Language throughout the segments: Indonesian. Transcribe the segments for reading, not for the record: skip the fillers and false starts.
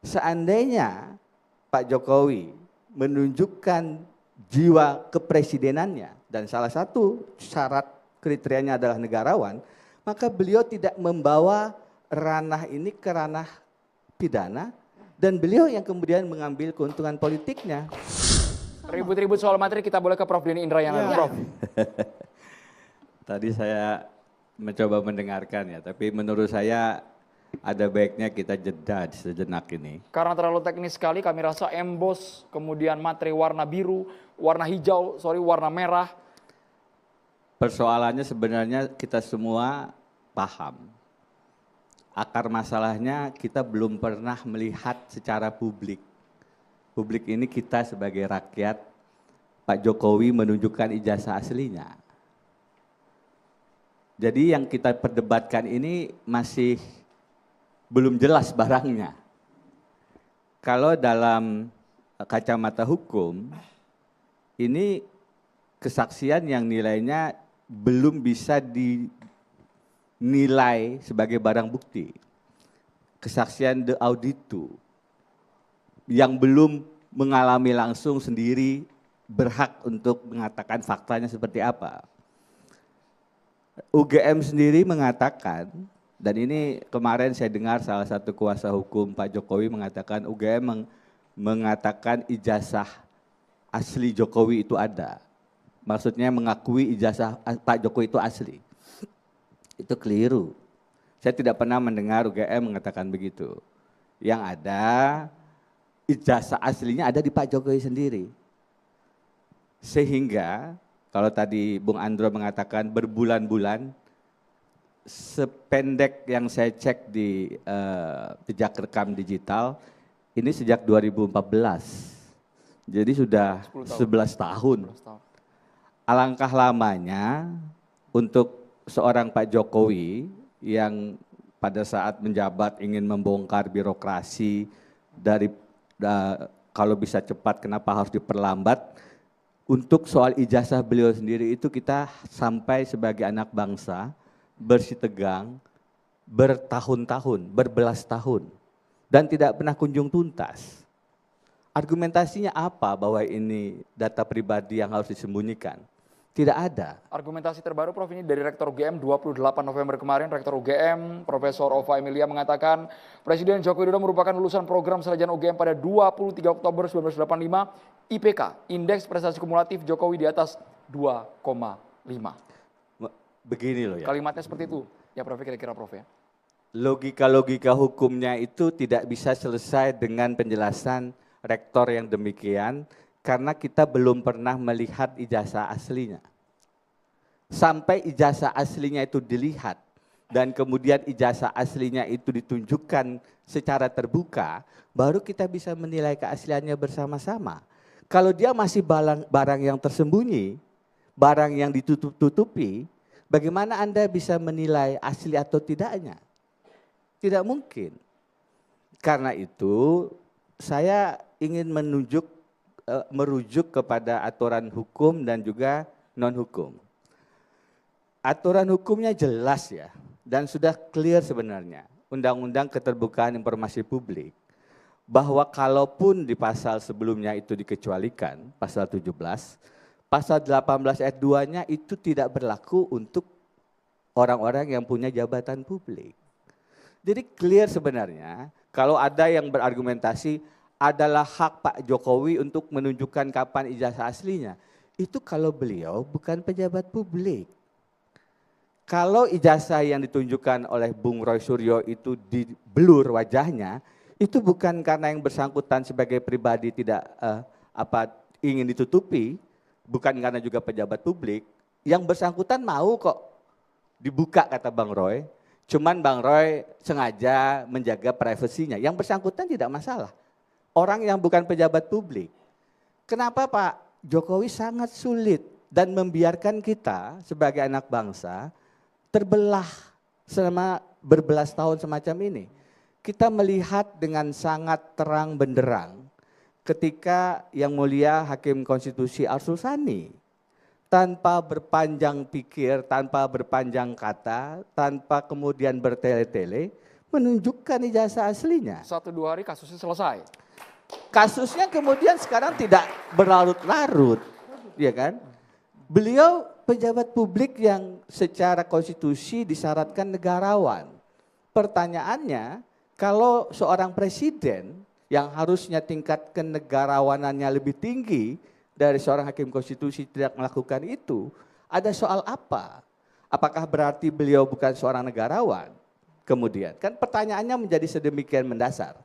Seandainya Pak Jokowi menunjukkan jiwa kepresidenannya dan salah satu syarat kriterianya adalah negarawan, maka beliau tidak membawa ranah ini ke ranah pidana dan beliau yang kemudian mengambil keuntungan politiknya. Ribut-ribut soal materi kita boleh ke Prof. Denny Indrayana. Ya. Prof. Tadi saya mencoba mendengarkan ya, tapi menurut saya ada baiknya kita jeda sejenak ini. Karena terlalu teknis sekali, kami rasa emboss, kemudian materi warna biru, warna hijau, warna merah. Persoalannya sebenarnya kita semua paham. Akar masalahnya kita belum pernah melihat secara publik. Publik ini kita sebagai rakyat, Pak Jokowi menunjukkan ijazah aslinya. Jadi yang kita perdebatkan ini masih belum jelas barangnya. Kalau dalam kacamata hukum, ini kesaksian yang nilainya belum bisa dinilai sebagai barang bukti. Kesaksian de auditu yang belum mengalami langsung sendiri berhak untuk mengatakan faktanya seperti apa. UGM sendiri mengatakan, dan ini kemarin saya dengar salah satu kuasa hukum Pak Jokowi mengatakan UGM mengatakan ijazah asli Jokowi itu ada. Maksudnya mengakui ijazah Pak Jokowi itu asli. Itu keliru. Saya tidak pernah mendengar UGM mengatakan begitu. Yang ada ijazah aslinya ada di Pak Jokowi sendiri. Sehingga kalau tadi Bung Andro mengatakan berbulan-bulan, sependek yang saya cek di jejak rekam digital, ini sejak 2014. Jadi sudah 11 tahun. Alangkah lamanya untuk seorang Pak Jokowi yang pada saat menjabat ingin membongkar birokrasi dari kalau bisa cepat kenapa harus diperlambat. Untuk soal ijazah beliau sendiri itu kita sampai sebagai anak bangsa bersitegang bertahun-tahun, berbelas tahun dan tidak pernah kunjung tuntas. Argumentasinya apa bahwa ini data pribadi yang harus disembunyikan? Tidak ada. Argumentasi terbaru Prof ini dari Rektor UGM 28 November kemarin, Rektor UGM Profesor Ova Emilia mengatakan Presiden Joko Widodo merupakan lulusan program sarjana UGM pada 23 Oktober 1985, IPK, Indeks Prestasi Kumulatif Jokowi di atas 2,5. Begini loh ya. Kalimatnya seperti itu, ya Prof kira-kira Prof ya. Logika-logika hukumnya itu tidak bisa selesai dengan penjelasan rektor yang demikian, karena kita belum pernah melihat ijazah aslinya. Sampai ijazah aslinya itu dilihat dan kemudian ijazah aslinya itu ditunjukkan secara terbuka, baru kita bisa menilai keasliannya bersama-sama. Kalau dia masih barang yang tersembunyi, barang yang ditutup-tutupi, bagaimana Anda bisa menilai asli atau tidaknya? Tidak mungkin. Karena itu saya ingin merujuk kepada aturan hukum dan juga non-hukum. Aturan hukumnya jelas ya, dan sudah clear sebenarnya. Undang-Undang Keterbukaan Informasi Publik, bahwa kalaupun di pasal sebelumnya itu dikecualikan, pasal 17, pasal 18 ayat 2-nya itu tidak berlaku untuk orang-orang yang punya jabatan publik. Jadi clear sebenarnya, kalau ada yang berargumentasi, adalah hak Pak Jokowi untuk menunjukkan kapan ijazah aslinya. Itu kalau beliau bukan pejabat publik. Kalau ijazah yang ditunjukkan oleh Bung Roy Suryo itu diblur wajahnya, itu bukan karena yang bersangkutan sebagai pribadi tidak ingin ditutupi, bukan karena juga pejabat publik. Yang bersangkutan mau kok dibuka kata Bang Roy, cuman Bang Roy sengaja menjaga privasinya. Yang bersangkutan tidak masalah. Orang yang bukan pejabat publik. Kenapa Pak Jokowi sangat sulit dan membiarkan kita sebagai anak bangsa terbelah selama berbelas tahun semacam ini. Kita melihat dengan sangat terang benderang ketika Yang Mulia Hakim Konstitusi Arsul Sani tanpa berpanjang pikir, tanpa berpanjang kata, tanpa kemudian bertele-tele menunjukkan ijazah aslinya. 1-2 hari kasusnya selesai. Kasusnya kemudian sekarang tidak berlarut-larut, ya kan? Beliau pejabat publik yang secara konstitusi disyaratkan negarawan. Pertanyaannya, kalau seorang presiden yang harusnya tingkat kenegarawanannya lebih tinggi dari seorang hakim konstitusi tidak melakukan itu, ada soal apa? Apakah berarti beliau bukan seorang negarawan? Kemudian, kan pertanyaannya menjadi sedemikian mendasar.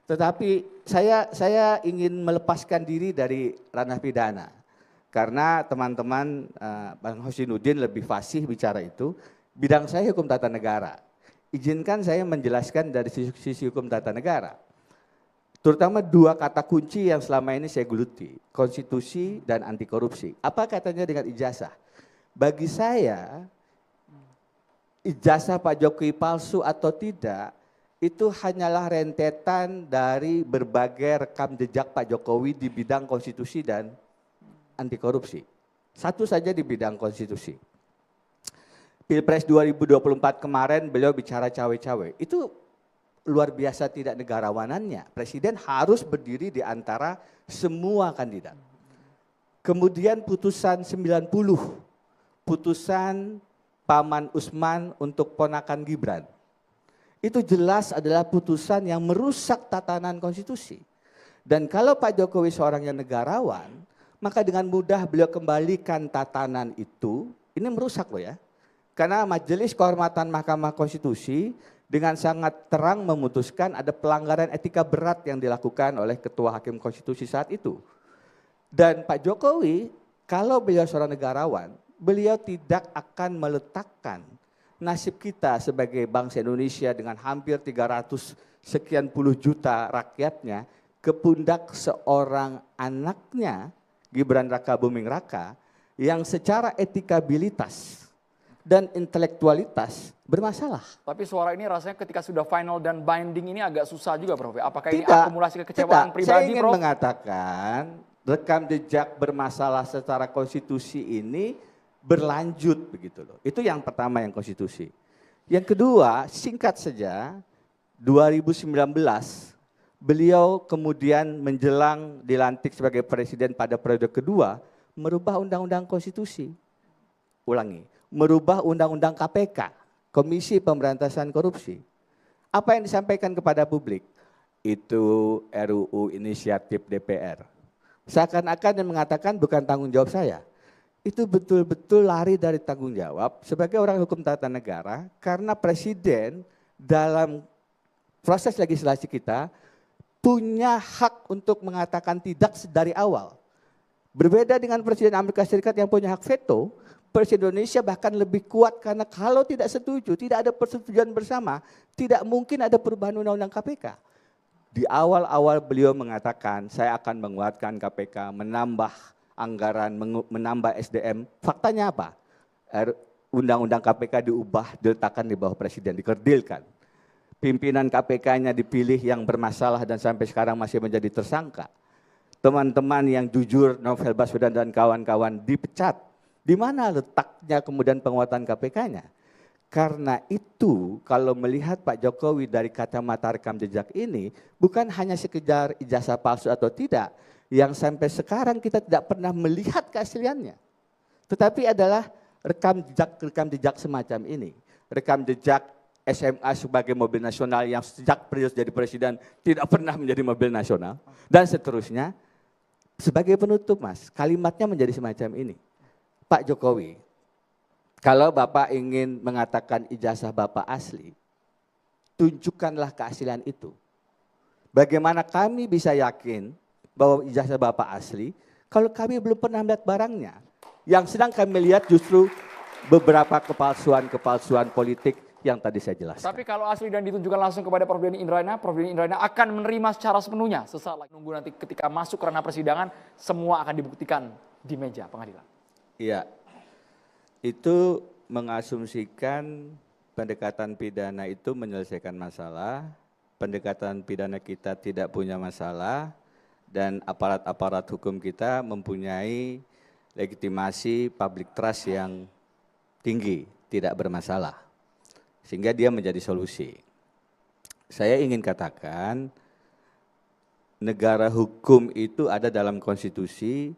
Tetapi saya ingin melepaskan diri dari ranah pidana. Karena teman-teman Bang Hosinuddin lebih fasih bicara itu, bidang saya hukum tata negara. Izinkan saya menjelaskan dari sisi hukum tata negara. Terutama 2 kata kunci yang selama ini saya geluti, konstitusi dan anti korupsi. Apa katanya dengan ijazah? Bagi saya, ijazah Pak Jokowi palsu atau tidak, itu hanyalah rentetan dari berbagai rekam jejak Pak Jokowi di bidang konstitusi dan anti korupsi. Satu saja di bidang konstitusi. Pilpres 2024 kemarin beliau bicara cawe-cawe. Itu luar biasa tidak negarawanannya. Presiden harus berdiri di antara semua kandidat. Kemudian putusan 90, putusan Paman Usman untuk ponakan Gibran. Itu jelas adalah putusan yang merusak tatanan konstitusi. Dan kalau Pak Jokowi seorang yang negarawan, maka dengan mudah beliau kembalikan tatanan itu, ini merusak loh ya. Karena Majelis Kehormatan Mahkamah Konstitusi dengan sangat terang memutuskan ada pelanggaran etika berat yang dilakukan oleh Ketua Hakim Konstitusi saat itu. Dan Pak Jokowi, kalau beliau seorang negarawan, beliau tidak akan meletakkan nasib kita sebagai bangsa Indonesia dengan hampir 300 sekian puluh juta rakyatnya ke pundak seorang anaknya, Gibran Raka Buming Raka, yang secara etikabilitas dan intelektualitas bermasalah. Tapi suara ini rasanya ketika sudah final dan binding ini agak susah juga, Prof. Apakah ini akumulasi kekecewaan pribadi, Saya ingin Prof? mengatakan rekam jejak bermasalah secara konstitusi ini berlanjut begitu loh. Itu yang pertama yang konstitusi. Yang kedua, singkat saja, 2019 beliau kemudian menjelang dilantik sebagai presiden pada periode kedua merubah undang-undang konstitusi. Ulangi, merubah undang-undang KPK, Komisi Pemberantasan Korupsi. Apa yang disampaikan kepada publik? Itu RUU inisiatif DPR. Seakan-akan yang mengatakan bukan tanggung jawab saya. Itu betul-betul lari dari tanggung jawab sebagai orang hukum tata negara karena presiden dalam proses legislasi kita punya hak untuk mengatakan tidak dari awal. Berbeda dengan Presiden Amerika Serikat yang punya hak veto, Presiden Indonesia bahkan lebih kuat karena kalau tidak setuju, tidak ada persetujuan bersama, tidak mungkin ada perubahan undang-undang KPK. Di awal-awal beliau mengatakan saya akan menguatkan KPK, menambah anggaran, menambah SDM. Faktanya apa? Undang-undang KPK diubah, diletakkan di bawah presiden, dikerdilkan. Pimpinan KPK-nya dipilih yang bermasalah dan sampai sekarang masih menjadi tersangka. Teman-teman yang jujur, Novel Baswedan dan kawan-kawan dipecat. Di mana letaknya kemudian penguatan KPK-nya? Karena itu kalau melihat Pak Jokowi dari kacamata rekam jejak ini, bukan hanya sekedar ijazah palsu atau tidak, yang sampai sekarang kita tidak pernah melihat keasliannya. Tetapi adalah rekam jejak semacam ini. Rekam jejak SMA sebagai mobil nasional yang sejak beliau jadi presiden tidak pernah menjadi mobil nasional. Dan seterusnya. Sebagai penutup Mas, kalimatnya menjadi semacam ini. Pak Jokowi, kalau Bapak ingin mengatakan ijazah Bapak asli, tunjukkanlah keaslian itu. Bagaimana kami bisa yakin bahwa ijazah Bapak asli, kalau kami belum pernah melihat barangnya. Yang sedang kami lihat justru beberapa kepalsuan politik yang tadi saya jelaskan. Tapi kalau asli dan ditunjukkan langsung kepada Prof. Denny Indrayana, Prof. Denny Indrayana akan menerima secara sepenuhnya. Sesaat lagi nunggu nanti ketika masuk ke ranah persidangan, semua akan dibuktikan di meja pengadilan. Iya, itu mengasumsikan pendekatan pidana itu menyelesaikan masalah, pendekatan pidana kita tidak punya masalah, dan aparat-aparat hukum kita mempunyai legitimasi public trust yang tinggi, tidak bermasalah. Sehingga dia menjadi solusi. Saya ingin katakan negara hukum itu ada dalam konstitusi,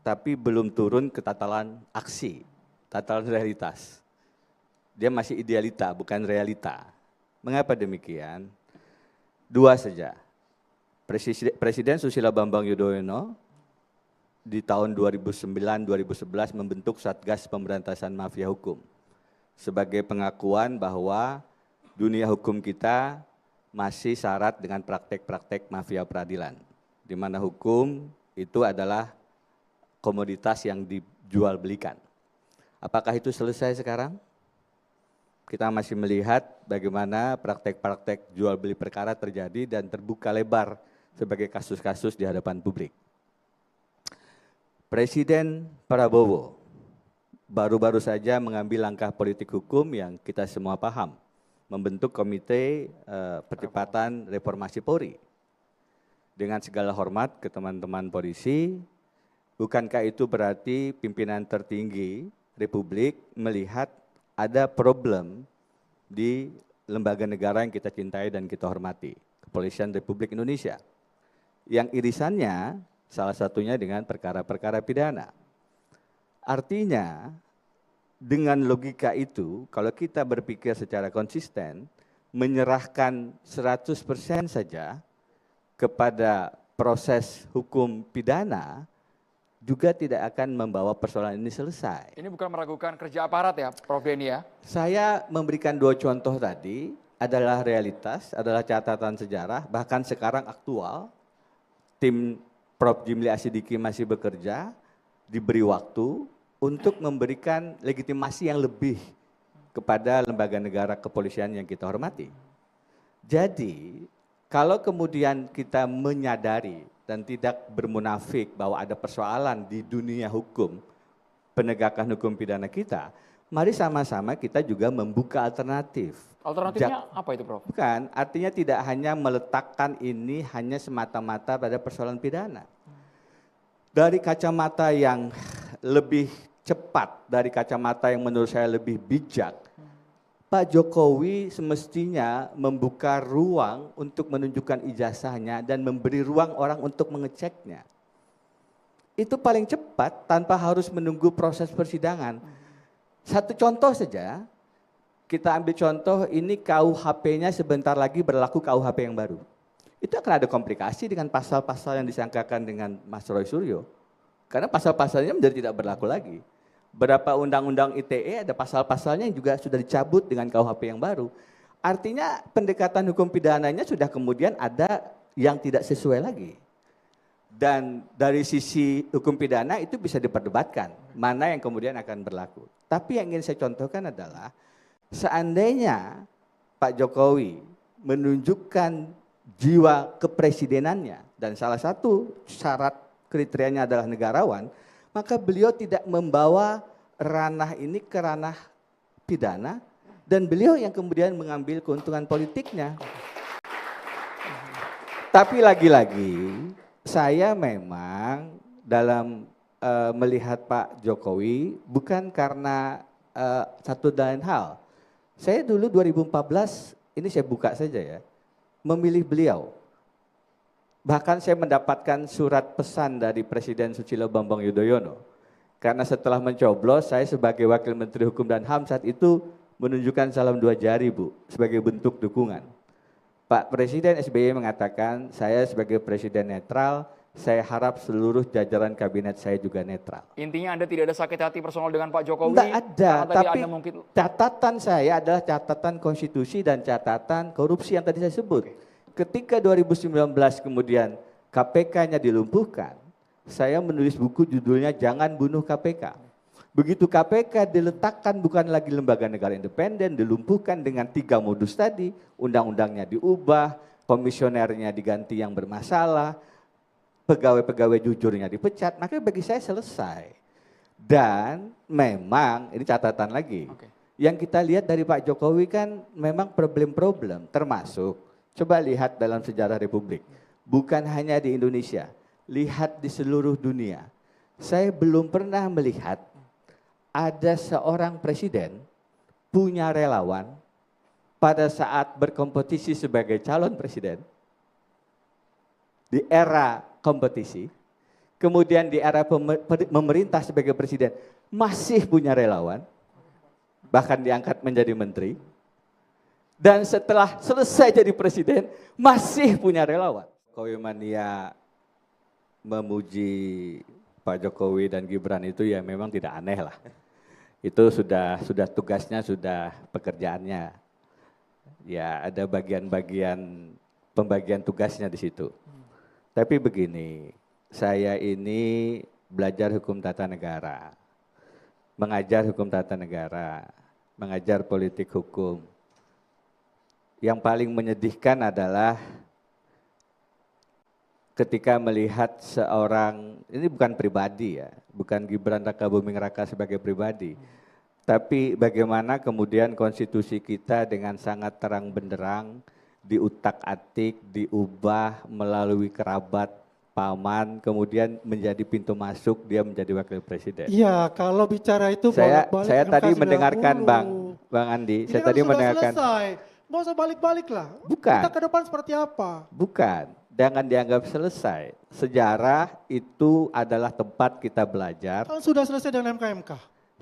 tapi belum turun ke tataran aksi, tataran realitas. Dia masih idealita, bukan realita. Mengapa demikian? Dua saja. Presiden Susilo Bambang Yudhoyono di tahun 2009-2011 membentuk Satgas Pemberantasan Mafia Hukum sebagai pengakuan bahwa dunia hukum kita masih syarat dengan praktek-praktek mafia peradilan, di mana hukum itu adalah komoditas yang dijual belikan. Apakah itu selesai sekarang? Kita masih melihat bagaimana praktek-praktek jual beli perkara terjadi dan terbuka lebar sebagai kasus-kasus di hadapan publik. Presiden Prabowo baru-baru saja mengambil langkah politik hukum yang kita semua paham, membentuk Komite Percepatan Reformasi Polri. Dengan segala hormat ke teman-teman polisi, bukankah itu berarti pimpinan tertinggi Republik melihat ada problem di lembaga negara yang kita cintai dan kita hormati, Kepolisian Republik Indonesia, yang irisannya salah satunya dengan perkara-perkara pidana. Artinya, dengan logika itu, kalau kita berpikir secara konsisten, menyerahkan 100% saja kepada proses hukum pidana, juga tidak akan membawa persoalan ini selesai. Ini bukan meragukan kerja aparat ya, Prof. Denny ya? Saya memberikan dua contoh tadi, adalah realitas, adalah catatan sejarah, bahkan sekarang aktual, tim Prof. Jimli Asidiki masih bekerja, diberi waktu untuk memberikan legitimasi yang lebih kepada lembaga negara kepolisian yang kita hormati. Jadi, kalau kemudian kita menyadari dan tidak bermunafik bahwa ada persoalan di dunia hukum, penegakan hukum pidana kita, mari sama-sama kita juga membuka alternatif. Alternatifnya apa itu, Prof? Bukan, artinya tidak hanya meletakkan ini hanya semata-mata pada persoalan pidana. Dari kacamata yang lebih cepat, dari kacamata yang menurut saya lebih bijak, Pak Jokowi semestinya membuka ruang untuk menunjukkan ijazahnya dan memberi ruang orang untuk mengeceknya. Itu paling cepat tanpa harus menunggu proses persidangan. Satu contoh saja, kita ambil contoh ini KUHP-nya sebentar lagi berlaku KUHP yang baru. Itu akan ada komplikasi dengan pasal-pasal yang disangkakan dengan Mas Roy Suryo. Karena pasal-pasalnya menjadi tidak berlaku lagi. Berapa undang-undang ITE ada pasal-pasalnya yang juga sudah dicabut dengan KUHP yang baru. Artinya pendekatan hukum pidananya sudah kemudian ada yang tidak sesuai lagi. Dan dari sisi hukum pidana itu bisa diperdebatkan, mana yang kemudian akan berlaku. Tapi yang ingin saya contohkan adalah, seandainya Pak Jokowi menunjukkan jiwa kepresidenannya, dan salah satu syarat kriterianya adalah negarawan, maka beliau tidak membawa ranah ini ke ranah pidana, dan beliau yang kemudian mengambil keuntungan politiknya. Tapi lagi-lagi, saya memang dalam melihat Pak Jokowi bukan karena satu dan lain hal. Saya dulu 2014, ini saya buka saja ya, memilih beliau. Bahkan saya mendapatkan surat pesan dari Presiden Susilo Bambang Yudhoyono. Karena setelah mencoblos, saya sebagai Wakil Menteri Hukum dan HAM saat itu menunjukkan salam dua jari, Bu, sebagai bentuk dukungan. Pak Presiden SBY mengatakan, saya sebagai Presiden netral, saya harap seluruh jajaran kabinet saya juga netral. Intinya Anda tidak ada sakit hati personal dengan Pak Jokowi? Tidak ada, tapi mungkin... catatan saya adalah catatan konstitusi dan catatan korupsi yang tadi saya sebut. Ketika 2019 kemudian KPK-nya dilumpuhkan, saya menulis buku judulnya Jangan Bunuh KPK. Begitu KPK diletakkan bukan lagi lembaga negara independen, dilumpuhkan dengan 3 modus tadi, undang-undangnya diubah, komisionernya diganti yang bermasalah, pegawai-pegawai jujurnya dipecat, maka bagi saya selesai. Dan memang, ini catatan lagi, yang kita lihat dari Pak Jokowi kan memang problem-problem, termasuk coba lihat dalam sejarah Republik, bukan hanya di Indonesia, lihat di seluruh dunia. Saya belum pernah melihat ada seorang presiden punya relawan, pada saat berkompetisi sebagai calon presiden, di era kompetisi, kemudian di era memerintah sebagai presiden, masih punya relawan, bahkan diangkat menjadi menteri, dan setelah selesai jadi presiden, masih punya relawan. Jokowi mania memuji Pak Jokowi dan Gibran itu ya memang tidak aneh lah. Itu sudah tugasnya, sudah pekerjaannya. Ya ada bagian-bagian pembagian tugasnya di situ. Tapi begini, saya ini belajar hukum tata negara, mengajar hukum tata negara, mengajar politik hukum. Yang paling menyedihkan adalah ketika melihat seorang, ini bukan pribadi ya, bukan Gibran Rakabuming Raka sebagai pribadi, tapi bagaimana kemudian konstitusi kita dengan sangat terang benderang diutak-atik, diubah melalui kerabat, paman, kemudian menjadi pintu masuk dia menjadi wakil presiden. Iya, kalau bicara itu Saya bolak-balik tadi MK 90. mendengarkan Bang Andi, Ini saya kan tadi sudah mendengarkan. selesai. Nggak usah balik-balik lah. Bukan. Kita ke depan seperti apa? Bukan, jangan dianggap selesai. Sejarah itu adalah tempat kita belajar. Kan sudah selesai dengan MK-MK.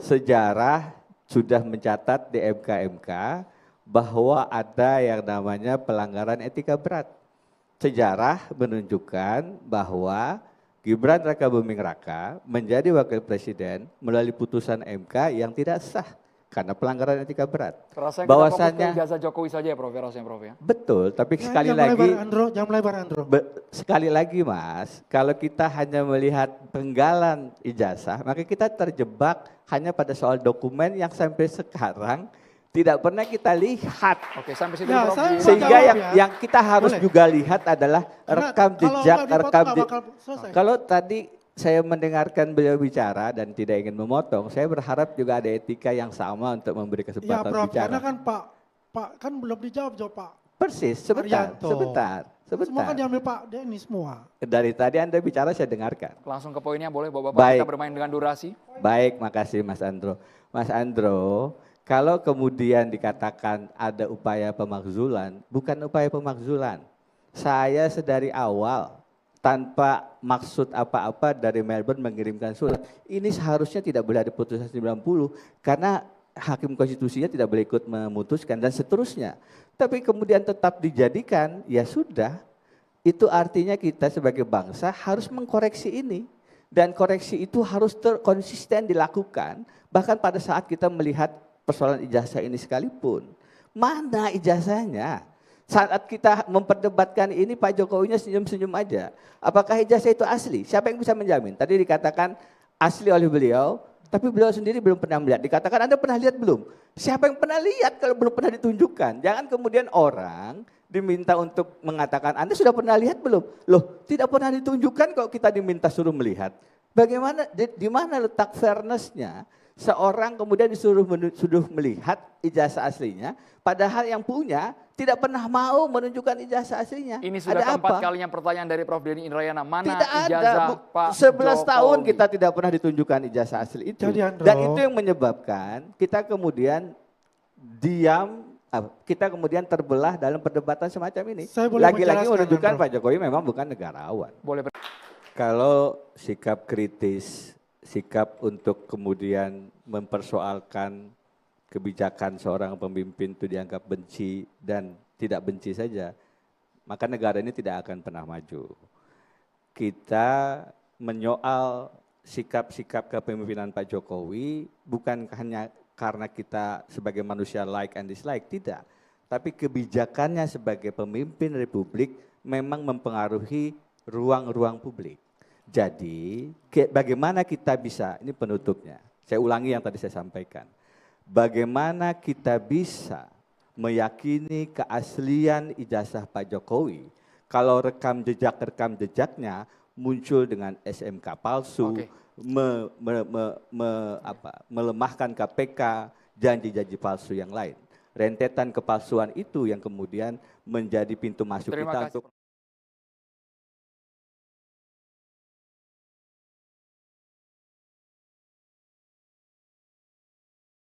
Sejarah sudah mencatat di MK-MK bahwa ada yang namanya pelanggaran etika berat. Sejarah menunjukkan bahwa Gibran Rakabuming Raka menjadi wakil presiden melalui putusan MK yang tidak sah karena pelanggaran etika berat. Rasanya Bahwasannya kita fokus ke ijazah Jokowi saja ya Prof, ya rasanya Prof ya. betul, tapi sekali Jangan lagi melebar, Andro, jangan melebar, Andro. sekali lagi Mas, kalau kita hanya melihat penggalan ijazah, maka kita terjebak hanya pada soal dokumen yang sampai sekarang tidak pernah kita lihat. Oke, sampai situ Ya, Prof. saya mau Sehingga jawab yang, ya. yang kita harus Boleh. juga lihat adalah Karena rekam kalau jejak, nggak dipotong rekam nggak bakal selesai. Kalau tadi saya mendengarkan beliau bicara dan tidak ingin memotong, saya berharap juga ada etika yang sama untuk memberi Ya kesempatan Prof, bicara. karena kan Pak kan belum dijawab Pak. Persis, sebentar, Arianto. sebentar, Semua sebentar. kan diambil Pak Denny semua. Dari tadi Anda bicara saya dengarkan. Langsung ke poinnya boleh Bapak-Bapak, Baik. kita bermain dengan durasi. Baik, makasih Mas Andro. Mas Andro, kalau kemudian dikatakan ada upaya pemakzulan, bukan upaya pemakzulan. Saya sedari awal tanpa maksud apa-apa dari Melbourne mengirimkan surat. Ini seharusnya tidak boleh ada putusan 90 karena hakim konstitusinya tidak boleh ikut memutuskan dan seterusnya. Tapi kemudian tetap dijadikan, ya sudah. Itu artinya kita sebagai bangsa harus mengkoreksi ini. Dan koreksi itu harus konsisten dilakukan. Bahkan pada saat kita melihat persoalan ijazah ini sekalipun. Mana ijazahnya? Saat kita memperdebatkan ini Pak Jokowinya senyum-senyum aja. Apakah ijazah itu asli? Siapa yang bisa menjamin? Tadi dikatakan asli oleh beliau, tapi beliau sendiri belum pernah melihat. Dikatakan Anda pernah lihat belum? Siapa yang pernah lihat kalau belum pernah ditunjukkan? Jangan kemudian orang diminta untuk mengatakan Anda sudah pernah lihat belum? Loh, tidak pernah ditunjukkan kalau kita diminta suruh melihat. Bagaimana, di mana letak fairness-nya? Seorang kemudian disuruh melihat ijazah aslinya, padahal yang punya tidak pernah mau menunjukkan ijazah aslinya. Ini sudah Ada keempat apa? kalinya pertanyaan dari Prof. Denny Indrayana. Mana Tidak ada. ijazah Pak 11 tahun Jokowi? kita tidak pernah ditunjukkan ijazah asli itu. Jadi, Andro, Dan itu yang menyebabkan kita kemudian diam, kita kemudian terbelah dalam perdebatan semacam ini. Saya boleh Lagi-lagi menjelaskan, menunjukkan Andro? Pak Jokowi memang bukan negarawan. Boleh Kalau sikap kritis, sikap untuk kemudian mempersoalkan kebijakan seorang pemimpin itu dianggap benci dan tidak benci saja, maka negara ini tidak akan pernah maju. Kita menyoal sikap-sikap kepemimpinan Pak Jokowi bukan hanya karena kita sebagai manusia like and dislike, tidak. Tapi kebijakannya sebagai pemimpin republik memang mempengaruhi ruang-ruang publik. Jadi bagaimana kita bisa, ini penutupnya, saya ulangi yang tadi saya sampaikan. Bagaimana kita bisa meyakini keaslian ijazah Pak Jokowi kalau rekam jejaknya muncul dengan SMK palsu, Oke. melemahkan KPK, janji-janji palsu yang lain. Rentetan kepalsuan itu yang kemudian menjadi pintu masuk Terima kita kasih. untuk